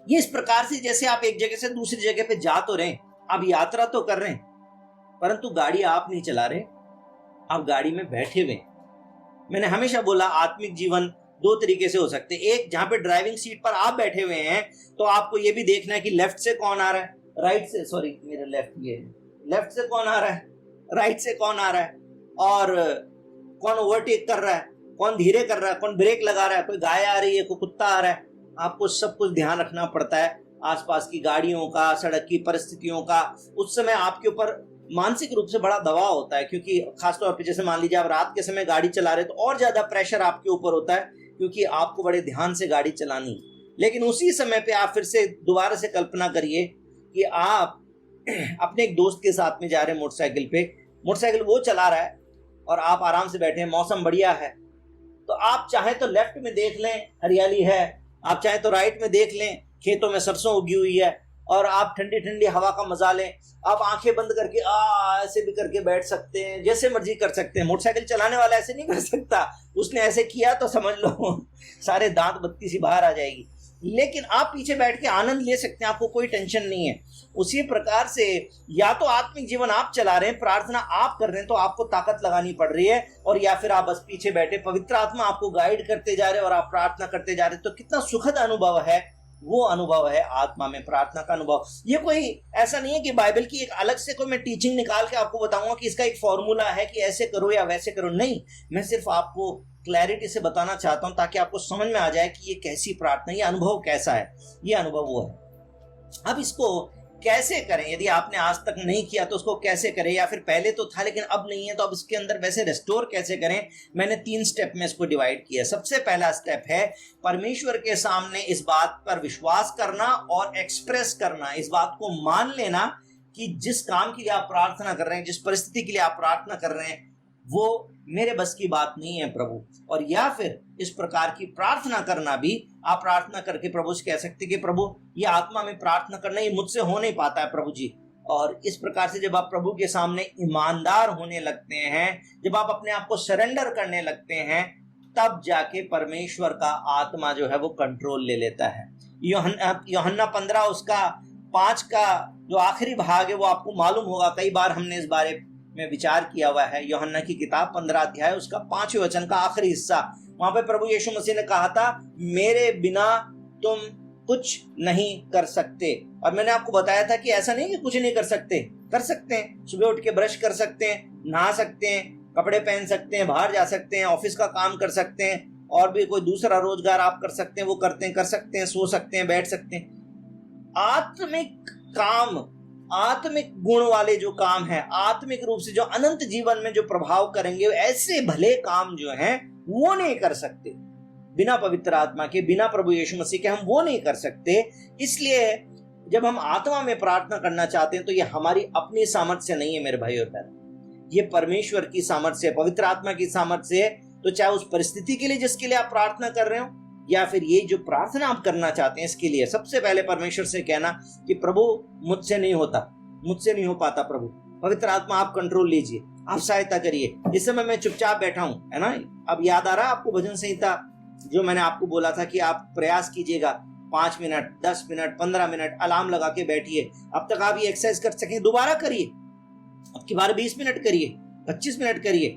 ये इस प्रकार से जैसे आप एक जगह से दूसरी जगह पे जा तो रहे, आप यात्रा तो कर रहे हैं, परंतु गाड़ी आप नहीं चला रहे, आप गाड़ी में बैठे हुए। मैंने हमेशा बोला आत्मिक जीवन दो तरीके से हो सकते हैं। एक, जहां पे ड्राइविंग सीट पर आप बैठे हुए हैं तो आपको ये भी देखना है कि लेफ्ट से कौन आ रहा है, राइट से, सॉरी मेरा लेफ्ट, ये लेफ्ट से कौन आ रहा है, राइट से कौन आ रहा है, और कौन ओवरटेक कर रहा है, कौन धीरे कर रहा है, कौन ब्रेक लगा रहा है, कोई गाय आ रही है, कोई कुत्ता आ रहा है। आपको सब कुछ ध्यान रखना पड़ता है, आसपास की गाड़ियों का, सड़क की परिस्थितियों का। उस समय आपके ऊपर मानसिक रूप से बड़ा दबाव होता है, क्योंकि खासतौर पर जैसे मान लीजिए आप रात के समय गाड़ी चला रहे तो और ज्यादा प्रेशर आपके ऊपर होता है, क्योंकि आपको बड़े ध्यान से गाड़ी चलानी। लेकिन उसी समय पे आप फिर से दोबारा से कल्पना करिए कि आप अपने एक दोस्त के साथ में जा रहे हैं मोटरसाइकिल पे, मोटरसाइकिल वो चला रहा है और आप आराम से बैठे हैं, मौसम बढ़िया है, तो आप चाहे तो लेफ्ट में देख लें हरियाली है, आप चाहे तो राइट में देख लें खेतों में सरसों उगी हुई है, और आप ठंडी ठंडी हवा का मजा लें। आप आंखें बंद करके ऐसे भी करके बैठ सकते हैं, जैसे मर्जी कर सकते हैं। मोटरसाइकिल चलाने वाला ऐसे नहीं कर सकता, उसने ऐसे किया तो समझ लो सारे दांत बत्ती सी बाहर आ जाएगी। लेकिन आप पीछे बैठ के आनंद ले सकते हैं, आपको कोई टेंशन नहीं है। उसी प्रकार से या तो आत्मिक जीवन आप चला रहे हैं, प्रार्थना आप कर रहे हैं तो आपको ताकत लगानी पड़ रही है, और या फिर आप बस पीछे बैठे, पवित्र आत्मा आपको गाइड करते जा रहे हैं और आप प्रार्थना करते जा रहे हैं। तो कितना सुखद अनुभव है, वो अनुभव है आत्मा में प्रार्थना का अनुभव। ये कोई ऐसा नहीं है कि बाइबल की एक अलग से कोई मैं टीचिंग निकाल के आपको बताऊंगा कि इसका एक फॉर्मूला है कि ऐसे करो या वैसे करो, नहीं। मैं सिर्फ आपको क्लैरिटी से बताना चाहता हूं ताकि आपको समझ में आ जाए कि ये कैसी प्रार्थना, ये अनुभव कैसा है। ये अनुभव वो है। अब इसको कैसे करें, यदि आपने आज तक नहीं किया तो उसको कैसे करें, या फिर पहले तो था लेकिन अब नहीं है तो अब इसके अंदर वैसे रेस्टोर कैसे करें। मैंने 3 स्टेप में इसको डिवाइड किया। सबसे पहला स्टेप है परमेश्वर के सामने इस बात पर विश्वास करना और एक्सप्रेस करना, इस बात को मान लेना कि जिस काम के लिए आप प्रार्थना कर रहे हैं, जिस परिस्थिति के लिए आप प्रार्थना कर रहे हैं, वो मेरे बस की बात नहीं है प्रभु। और या फिर इस प्रकार की प्रार्थना करना भी, आप प्रार्थना करके प्रभु से कह सकते कि प्रभु ये आत्मा में प्रार्थना करना ये मुझसे हो नहीं पाता है प्रभु जी। और इस प्रकार से जब आप प्रभु के सामने ईमानदार होने लगते हैं, जब आप अपने आप को सरेंडर करने लगते हैं, तब जाके परमेश्वर का आत्मा जो है वो कंट्रोल ले लेता है। यूहन्ना 15 उसका 5 का जो आखिरी भाग है वो आपको मालूम होगा, कई बार हमने इस बारे में विचार किया हुआ है। यूहन्ना की किताब 15 अध्याय उसका 5वें वचन का आखिरी हिस्सा, वहां पे प्रभु यीशु मसीह ने कहा था मेरे बिना तुम कुछ नहीं कर सकते। और मैंने आपको बताया था कि ऐसा नहीं कि कुछ नहीं कर सकते, कर सकते हैं। सुबह उठ के ब्रश कर सकते हैं, नहा सकते हैं, कपड़े पहन सकते हैं, बाहर जा सकते हैं, ऑफिस का काम कर सकते हैं, और भी कोई दूसरा रोजगार आप कर सकते हैं, वो करते हैं, कर सकते हैं, सो सकते हैं, बैठ सकते हैं। आत्मिक काम, आत्मिक गुण वाले जो काम है, आत्मिक रूप से जो अनंत जीवन में जो प्रभाव करेंगे, ऐसे भले काम जो हैं वो नहीं कर सकते बिना पवित्र आत्मा के, बिना प्रभु यीशु मसीह के हम वो नहीं कर सकते। इसलिए जब हम आत्मा में प्रार्थना करना चाहते हैं तो ये हमारी अपनी सामर्थ्य से नहीं है मेरे भाई और बहन, ये परमेश्वर की सामर्थ्य है, पवित्र आत्मा की सामर्थ्य है। तो चाहे उस परिस्थिति के लिए जिसके लिए आप प्रार्थना कर रहे हो, या फिर ये जो प्रार्थना आप करना चाहते हैं इसके लिए, सबसे पहले परमेश्वर से कहना कि प्रभु मुझसे नहीं होता, मुझसे नहीं हो पाता प्रभु, पवित्र आत्मा आप कंट्रोल लीजिए, आप सहायता करिए। इस समय मैं चुपचाप बैठा हूं, है ना। अब याद आ रहा है आपको भजन संहिता जो मैंने आपको बोला था कि आप प्रयास कीजिएगा 5 मिनट, 10 मिनट, 15 मिनट अलार्म लगा के बैठिए। अब तक आप ये एक्सरसाइज कर सकें दोबारा करिए, अब की बार 20 मिनट करिए, 25 मिनट करिए।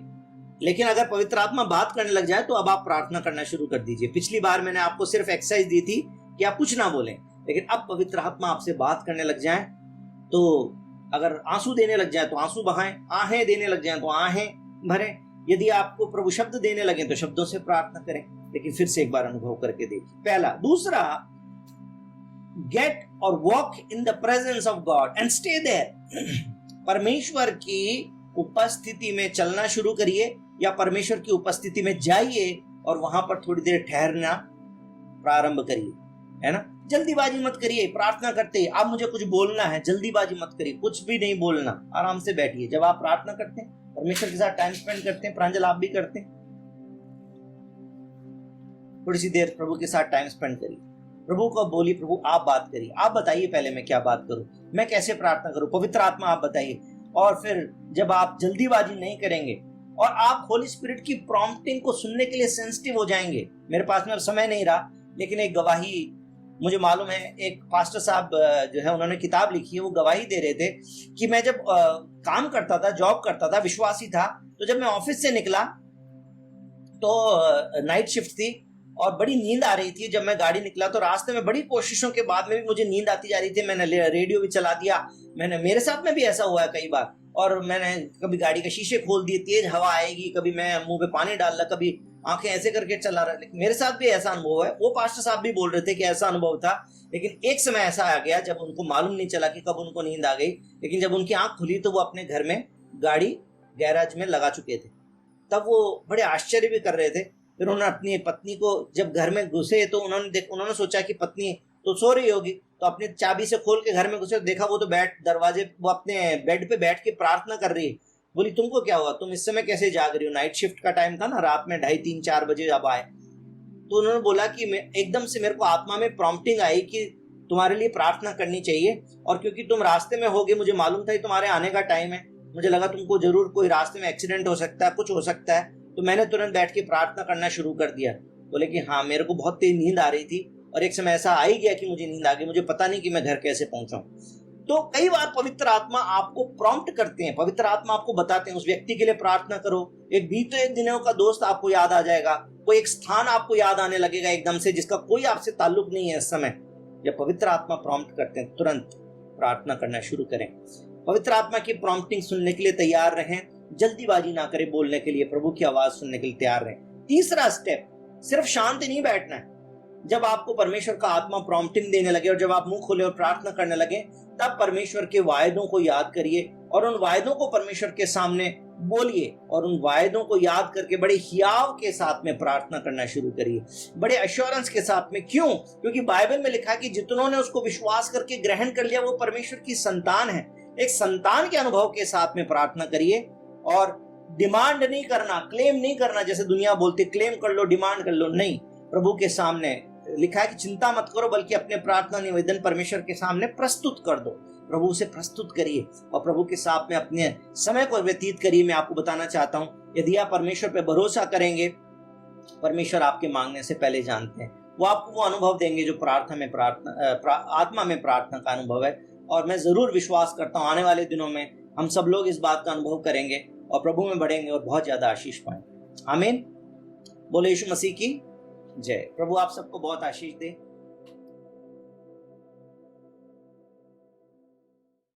लेकिन अगर पवित्र आत्मा बात करने लग जाए तो अब आप प्रार्थना करना शुरू कर दीजिए। पिछली बार मैंने आपको सिर्फ एक्सरसाइज दी थी कि आप कुछ ना बोलें, लेकिन अब पवित्र आत्मा आपसे बात करने लग जाए तो अगर आंसू देने लग जाए तो आंसू बहाएं, आहें देने लग जाए तो आहें भरें। यदि आपको प्रभु शब्द देने लगे तो शब्दों से प्रार्थना करें। लेकिन फिर से एक बार अनुभव करके देखिए, पहला। दूसरा, गेट और walk in the presence of God and stay there. परमेश्वर की उपस्थिति में चलना शुरू करिए, या परमेश्वर की उपस्थिति में जाइए और वहां पर थोड़ी देर ठहरना प्रारंभ करिए, है ना। जल्दीबाजी मत करिए प्रार्थना करते ही, आप मुझे कुछ बोलना है, जल्दीबाजी मत करिए, कुछ भी नहीं बोलना, आराम से बैठिए। जब आप प्रार्थना करते हैं, परमेश्वर के साथ टाइम स्पेंड करते हैं, प्रांजल आप भी करते हैं, थोड़ी सी देर प्रभु के साथ टाइम स्पेंड करिए। प्रभु को बोलिए, प्रभु आप बात करिए, आप बताइए पहले मैं क्या बात करूं, मैं कैसे प्रार्थना करूं, पवित्र आत्मा आप बताइए। और फिर जब आप जल्दीबाजी नहीं करेंगे और आप होली स्पिरिट की प्रॉम्प्टिंग को सुनने के लिए सेंसिटिव हो जाएंगे। मेरे पास में अब समय नहीं रहा, लेकिन एक गवाही मुझे मालूम है, एक पास्टर साहब जो है उन्होंने किताब लिखी है, वो गवाही दे रहे थे कि मैं जब काम करता था, जॉब करता था, विश्वासी था, तो जब मैं ऑफिस से निकला तो नाइट शिफ्ट थी और बड़ी नींद आ रही थी। जब मैं गाड़ी निकला तो रास्ते में बड़ी कोशिशों के बाद में भी मुझे नींद आती जा रही थी। मैंने रेडियो भी चला दिया, मेरे साथ में भी ऐसा हुआ है कई बार, और मैंने कभी गाड़ी के शीशे खोल दिए, तेज हवा आएगी, कभी मैं मुंह पे पानी डाल रहा, कभी आंखें ऐसे करके चला रहा। लेकिन मेरे साथ भी ऐसा अनुभव है। वो पास्टर साहब भी बोल रहे थे कि ऐसा अनुभव था। लेकिन एक समय ऐसा आ गया जब उनको मालूम नहीं चला कि कब उनको नींद आ गई, लेकिन जब उनकी आंख खुली तो वो अपने घर में गाड़ी गैराज में लगा चुके थे। तब वो बड़े आश्चर्य भी कर रहे थे। फिर उन्होंने अपनी पत्नी को, जब घर में घुसे तो उन्होंने सोचा कि पत्नी तो सो रही होगी, तो अपनी चाबी से खोल के घर में घुसे, देखा वो तो वो अपने बेड पे बैठ के प्रार्थना कर रही है। बोली तुमको क्या हुआ, तुम इस समय कैसे जाग रही हो? नाइट शिफ्ट का टाइम था ना, रात में 2:30, 3, 4 बजे अब आए। तो उन्होंने बोला कि एकदम से मेरे को आत्मा में प्रॉम्प्टिंग आई कि तुम्हारे लिए प्रार्थना करनी चाहिए, और क्योंकि तुम रास्ते में होगे, मुझे मालूम था तुम्हारे आने का टाइम है, मुझे लगा तुमको जरूर कोई रास्ते में एक्सीडेंट हो सकता है, कुछ हो सकता है, तो मैंने तुरंत बैठ के प्रार्थना करना शुरू कर दिया। बोले कि हाँ, मेरे को बहुत तेज नींद आ रही थी और एक समय ऐसा आ ही गया कि मुझे नींद आ गई, मुझे पता नहीं कि मैं घर कैसे पहुंचा। तो कई बार पवित्र आत्मा आपको प्रॉम्प्ट करते हैं, पवित्र आत्मा आपको बताते हैं उस व्यक्ति के लिए प्रार्थना करो। एक बीते दिनों का दोस्त आपको याद आ जाएगा, कोई एक स्थान आपको याद आने लगेगा एकदम से, जिसका कोई आपसे ताल्लुक नहीं है इस समय। जब पवित्र आत्मा प्रॉम्प्ट करते हैं, तुरंत प्रार्थना करना शुरू करें। पवित्र आत्मा की प्रॉम्प्टिंग सुनने के लिए तैयार रहें, जल्दीबाजी ना करें बोलने के लिए, प्रभु की आवाज सुनने के लिए तैयार रहें। तीसरा स्टेप, सिर्फ शांति नहीं बैठना है। जब आपको परमेश्वर का आत्मा प्रॉम्प्टिंग देने लगे और जब आप मुंह खोले और प्रार्थना करने लगे, तब परमेश्वर के वायदों को याद करिए और उन वायदों को परमेश्वर के सामने बोलिए और उन वायदों को याद करके बड़े हियाव के साथ में प्रार्थना करना शुरू करिए, बड़े एश्योरेंस के साथ में। क्यों? क्योंकि बाइबल में लिखा है कि जितनों ने उसको विश्वास करके ग्रहण कर लिया वो परमेश्वर की संतान है। एक संतान के अनुभव के साथ में प्रार्थना करिए और डिमांड नहीं करना, क्लेम नहीं करना, जैसे दुनिया बोलती क्लेम कर लो, डिमांड कर लो। नहीं, प्रभु के सामने लिखा है कि चिंता मत करो, बल्कि अपने प्रार्थना निवेदन परमेश्वर के सामने प्रस्तुत कर दो। प्रभु से प्रस्तुत करिए और प्रभु के साथ में अपने समय को व्यतीत करिए। मैं आपको बताना चाहता हूं, यदि आप परमेश्वर पे भरोसा करेंगे, परमेश्वर आपके मांगने से पहले जानते हैं। वो आपको वो अनुभव देंगे जो आत्मा में प्रार्थना का अनुभव है। और मैं जरूर विश्वास करता हूँ आने वाले दिनों में हम सब लोग इस बात का अनुभव करेंगे और प्रभु में बढ़ेंगे और बहुत ज्यादा आशीष पाएंगे। आमीन। बोले यीशु मसीह की जय। प्रभु आप सबको बहुत आशीष दे।